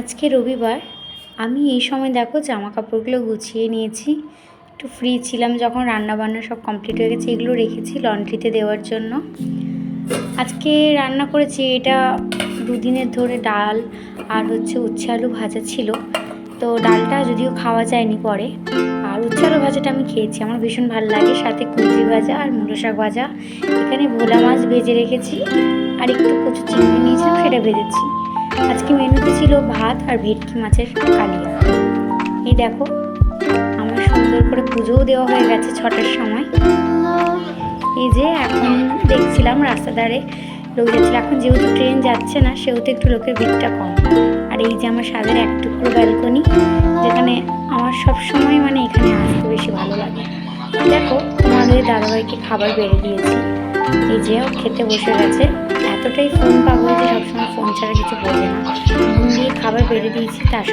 আজকে রবিবার। আমি এই সময় দেখো জামা কাপড়গুলো গুছিয়ে নিয়েছি। একটু ফ্রি ছিলাম যখন, রান্নাবান্না সব কমপ্লিট হয়ে গেছে, এগুলো রেখেছি লন্ড্রিতে দেওয়ার জন্য। আজকে রান্না করেছি এটা দুদিনের ধরে ডাল আর উচ্ছে আলু ভাজা ছিল। তো ডালটা যদিও খাওয়া যায়নি পরে, আর উচ্ছে আলু ভাজাটা আমি খেয়েছি, আমার ভীষণ ভালো লাগে। সাথে কুঁদরি ভাজা আর মূলো শাক ভাজা। এখানে ভোলা মাছ ভেজে রেখেছি আর একটু কচু চিংড়ি নিয়েছিলাম, সেটা ভেজেছি। আজকে মেনুতে ছিল ভাত আর ভেটকি মাছের কালিয়া। এই দেখো, আমার সুন্দর করে পুজোও দেওয়া হয়ে গেছে 6টার সময়। এই যে এখন দেখছিলাম রাস্তা ধারে লোক যাচ্ছিল, এখন যেহেতু ট্রেন যাচ্ছে না সেহেতু একটু লোকের ভিড়টা কম। আর এই যে আমার স্বাদের এক টুকরো ব্যালকনি, যেখানে আমার সব সময় এখানে আসতে বেশি ভালো লাগে। দেখো, তোমাদের দাদাভাইকে খাবার বেড়ে দিয়েছি, এই যে ও খেতে বসে গেছে। এতটাই ফোন পাগল যে সবসময় ফোন ছাড়া কিছু বোঝে না। মন দিয়ে খাবার বেড়ে দিয়েছি, তার